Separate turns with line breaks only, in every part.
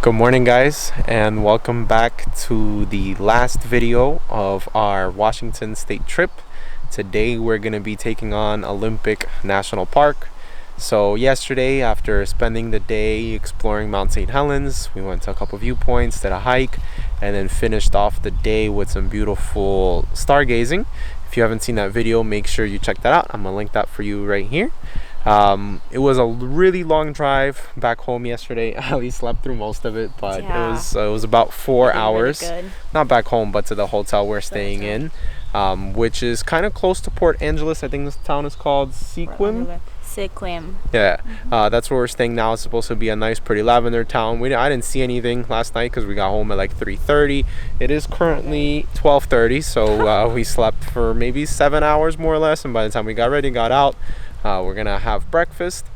Good morning, guys, and welcome back to the last video of our Washington State trip. Today we're going to be taking on Olympic National Park. So yesterday, after spending the day exploring Mount St. Helens, we went to a couple viewpoints, did a hike, and then finished off the day with some beautiful stargazing. If you haven't seen that video, make sure you check that out. I'm going to link that for you right here. It was a really long drive back home yesterday. I at least slept through most of it, but it was about 4 hours. Really not back home, but to the hotel we're staying in, which is kind of close to Port Angeles. I think this town is called Sequim. Yeah, that's where we're staying now. It's supposed to be a nice, pretty lavender town. I didn't see anything last night because we got home at like 3:30. It is currently 12:30, so we slept for maybe 7 hours more or less. And by the time we got ready, got out. We're gonna have breakfast,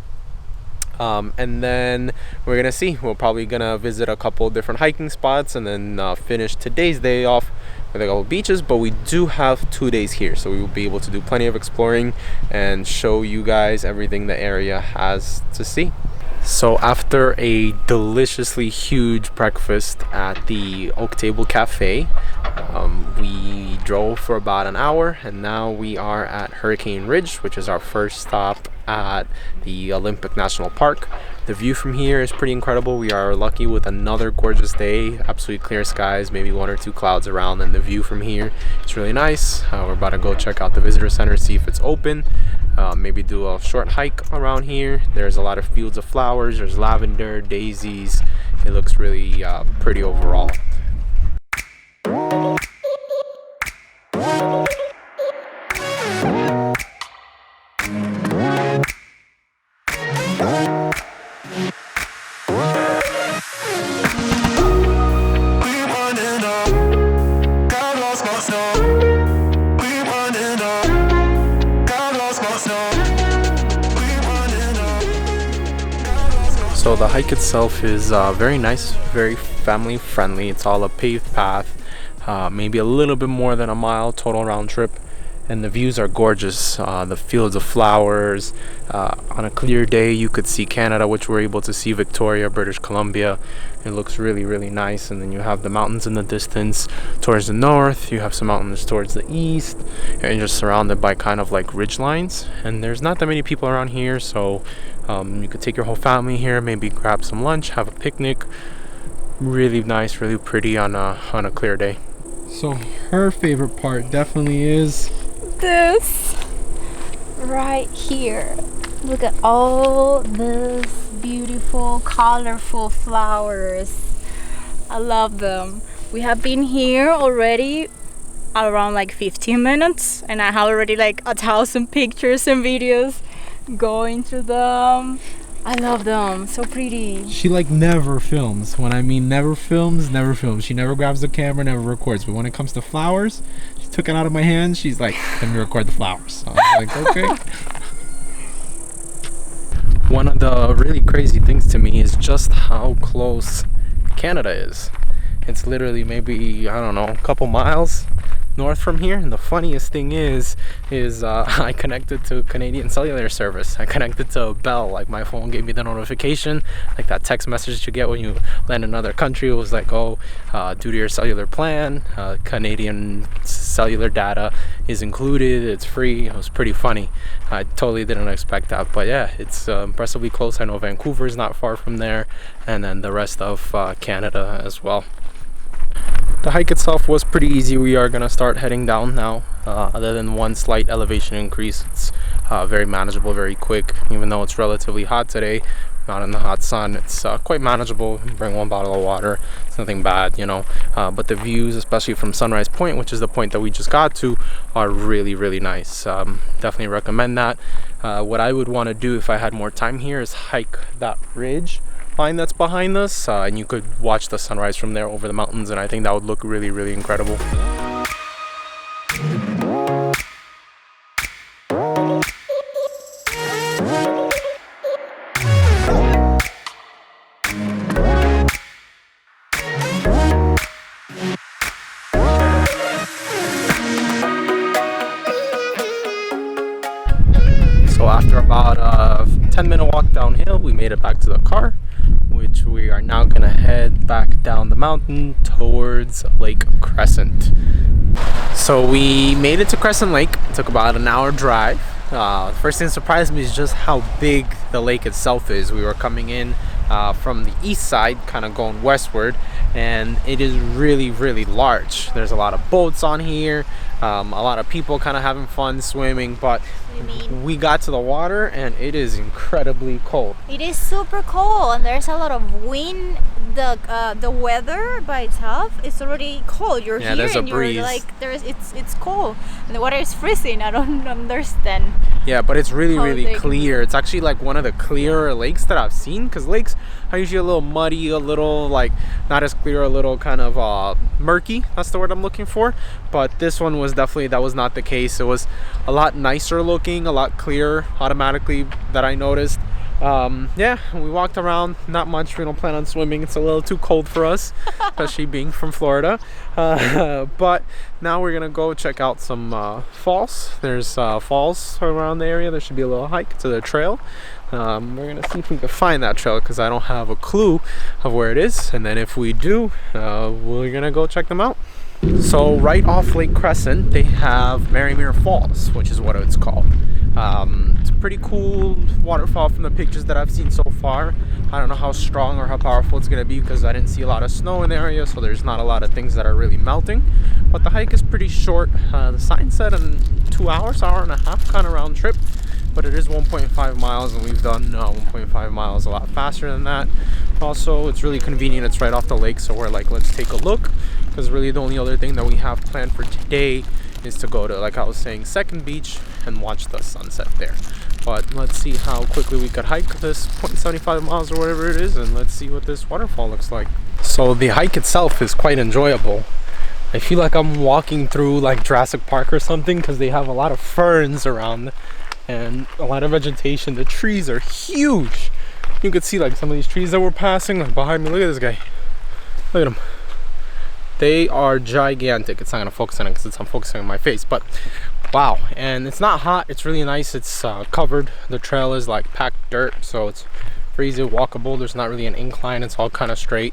and then we're gonna see. We're probably gonna visit a couple different hiking spots, and then finish today's day off with a couple beaches. But we do have 2 days here, so we will be able to do plenty of exploring and show you guys everything the area has to see. So after a deliciously huge breakfast at the Oak Table Cafe, we drove for about an hour, and now we are at Hurricane Ridge, which is our first stop at the Olympic National Park. The view from here is pretty incredible. We are lucky with another gorgeous day, absolutely clear skies, maybe 1 or 2 clouds around, and the view from here is really nice. We're about to go check out the visitor center, see if it's open. Maybe do a short hike around here. There's a lot of fields of flowers. There's lavender, daisies. It looks really pretty overall. So the hike itself is very nice, very family friendly. It's all a paved path, maybe a little bit more than a mile total round trip, and the views are gorgeous. The fields of flowers. On a clear day you could see Canada, which we're able to see Victoria, British Columbia. It looks really, really nice. And then you have the mountains in the distance towards the north. You have some mountains towards the east, and you're just surrounded by kind of like ridge lines. And there's not that many people around here, so you could take your whole family here, maybe grab some lunch, have a picnic. Really nice, really pretty on a clear day.
So her favorite part definitely is
this right here. Look at all this beautiful, colorful flowers. I love them. We have been here already around like 15 minutes, and I have already like 1,000 pictures and videos going through them. I love them. So pretty.
she like never films. When I mean never films. She never grabs the camera, never records. But when it comes to flowers, she took it out of my hand. She's like, let me record the flowers. So I was like, okay.
One of the really crazy things to me is just how close Canada is. It's literally maybe, I don't know, a couple miles north from here. And the funniest thing is I connected to Canadian cellular service. I connected to Bell. Like, my phone gave me the notification, like that text message that you get when you land in another country. It was like, due to your cellular plan, Canadian cellular data is included, it's free. It was pretty funny. I totally didn't expect that, but yeah, it's impressively close. I know Vancouver is not far from there, and then the rest of Canada as well. The hike itself was pretty easy. We are gonna start heading down now. Other than one slight elevation increase, it's very manageable, very quick. Even though it's relatively hot today, not in the hot sun, it's quite manageable. Bring 1 bottle of water. It's nothing bad, you know. But the views, especially from Sunrise Point, which is the point that we just got to, are really, really nice. Definitely recommend that. What I would want to do if I had more time here is hike that ridge line that's behind us, and you could watch the sunrise from there over the mountains, and I think that would look really, really incredible. So after about a 10-minute walk downhill, we made it back to the car, which beach. We are now gonna head back down the mountain towards Lake Crescent. So we made it to Crescent Lake. It took about an hour drive. First thing that surprised me is just how big the lake itself is. We were coming in from the east side, kind of going westward, and it is really, really large. There's a lot of boats on here, a lot of people kind of having fun swimming, but we got to the water and it is incredibly cold.
It is super cold, and there's a lot of wind. The weather by itself is already cold. You're here
there's
and
a breeze.
You're like it's cold, and the water is freezing. I don't understand.
Yeah, but it's really, really
they
clear. It's actually like one of the clearer lakes that I've seen, because lakes are usually a little muddy, a little like not as clear, a little kind of murky. That's the word I'm looking for. But this one was definitely, that was not the case. It was a lot nicer looking, a lot clearer automatically that I noticed. Yeah, we walked around, not much. We don't plan on swimming. It's a little too cold for us, especially being from Florida. But now we're gonna go check out some falls. There's falls around the area. There should be a little hike to the trail. We're gonna see if we can find that trail, because I don't have a clue of where it is, and then if we do, we're gonna go check them out. So right off Lake Crescent, they have Marymere Falls, which is what it's called. It's a pretty cool waterfall from the pictures that I've seen so far. I don't know how strong or how powerful it's gonna be, because I didn't see a lot of snow in the area, so there's not a lot of things that are really melting. But the hike is pretty short. The sign said in 2 hours, hour and a half kind of round trip, but it is 1.5 miles, and we've done 1.5 miles a lot faster than that. Also, it's really convenient. It's right off the lake, so we're like, let's take a look, because really the only other thing that we have planned for today is to go to, like I was saying, Second Beach and watch the sunset there. But let's see how quickly we could hike this 0.75 miles or whatever it is, and let's see what this waterfall looks like. So the hike itself is quite enjoyable. I feel like I'm walking through like Jurassic Park or something, because they have a lot of ferns around and a lot of vegetation. The trees are huge. You could see like some of these trees that we're passing, like behind me. Look at this guy. Look at him. They are gigantic. It's not gonna focus on it because I'm focusing on my face, but wow. And it's not hot. It's really nice. It's covered. The trail is like packed dirt, so it's very easy walkable. There's not really an incline. It's all kind of straight.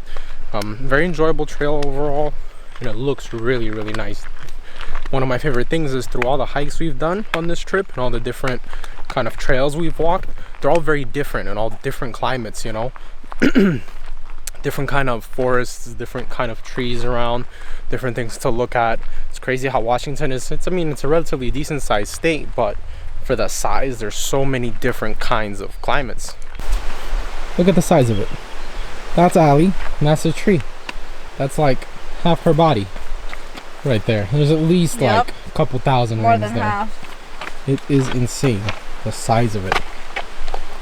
Very enjoyable trail overall, and it looks really, really nice. One of my favorite things is through all the hikes we've done on this trip and all the different kind of trails we've walked, they're all very different and all different climates, you know. Different kind of forests, different kind of trees around, different things to look at. It's crazy how Washington is, I mean, it's a relatively decent sized state, but for the size, there's so many different kinds of climates.
Look at the size of it. That's Allie, and that's a tree. That's like half her body right there. There's at least like a couple thousand
more
rings
than
there.
half.
It is insane, the size of it.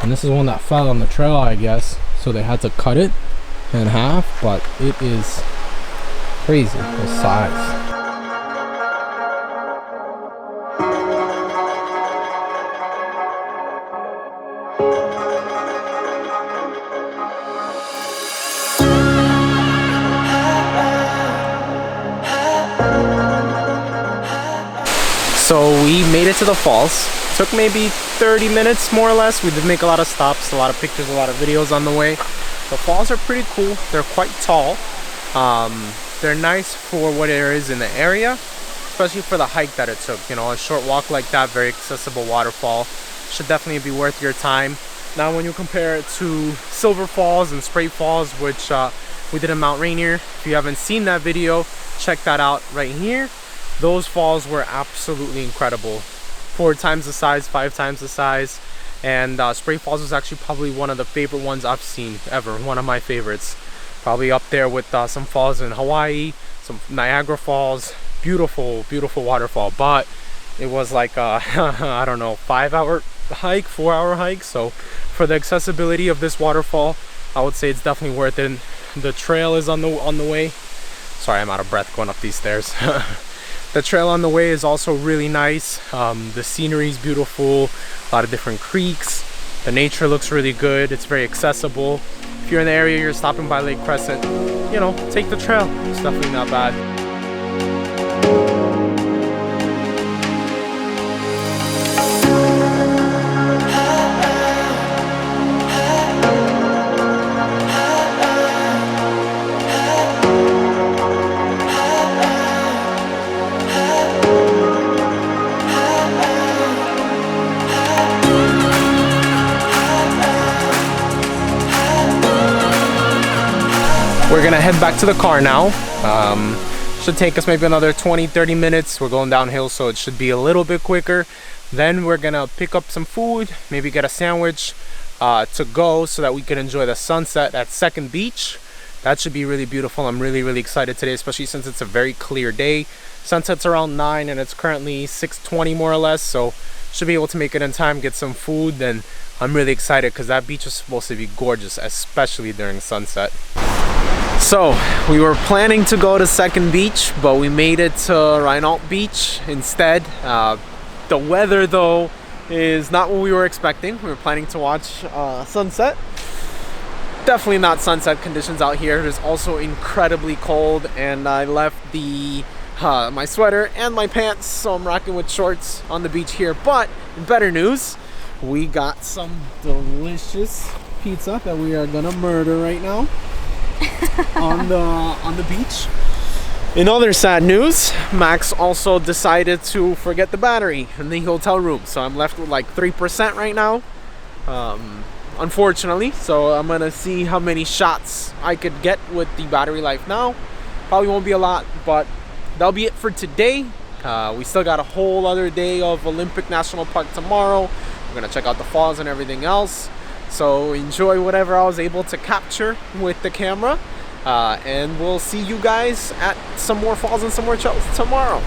And this is one that fell on the trail, I guess, so they had to cut it in half, but it is crazy, the size.
So we made it to the falls. Took maybe 30 minutes more or less. We did make a lot of stops, a lot of pictures, a lot of videos on the way. The falls are pretty cool. They're quite tall. They're nice for what there is in the area, especially for the hike that it took. You know, a short walk like that, very accessible waterfall. Should definitely be worth your time. Now when you compare it to Silver Falls and Spray Falls, which we did in Mount Rainier, if you haven't seen that video, check that out right here. Those falls were absolutely incredible. 4 times the size, 5 times the size. And Spray Falls was actually probably one of the favorite ones I've seen ever. One of my favorites. Probably up there with some falls in Hawaii, some Niagara Falls. Beautiful, beautiful waterfall. But it was like I don't know, 5-hour hike, 4-hour hike. So for the accessibility of this waterfall, I would say it's definitely worth it. The trail is on the way. Sorry, I'm out of breath going up these stairs. The trail on the way is also really nice. The scenery is beautiful, a lot of different creeks. The nature looks really good. It's very accessible. If you're in the area, you're stopping by Lake Crescent, you know, take the trail. It's definitely not bad. We're gonna head back to the car now. Should take us maybe another 20-30 minutes. We're going downhill, so it should be a little bit quicker. Then we're gonna pick up some food, maybe get a sandwich to go so that we can enjoy the sunset at Second Beach. That should be really beautiful. I'm really excited today, especially since it's a very clear day. Sunset's around 9 and it's currently 6:20 more or less, so should be able to make it in time, get some food. Then I'm really excited because that beach is supposed to be gorgeous, especially during sunset. So we were planning to go to Second Beach, but we made it to Rhinault Beach instead. The weather though is not what we were expecting. We were planning to watch sunset. Definitely not sunset conditions out here. It is also incredibly cold, and I left my sweater and my pants, so I'm rocking with shorts on the beach here. But better news, we got some delicious pizza that we are gonna murder right now on the beach. In other sad news, Max also decided to forget the battery in the hotel room, so I'm left with like 3% right now, unfortunately. So I'm gonna see how many shots I could get with the battery life now. Probably won't be a lot, but that'll be it for today. We still got a whole other day of Olympic National Park tomorrow. We're gonna check out the falls and everything else, so enjoy whatever I was able to capture with the camera. And we'll see you guys at some more falls and some more trails tomorrow.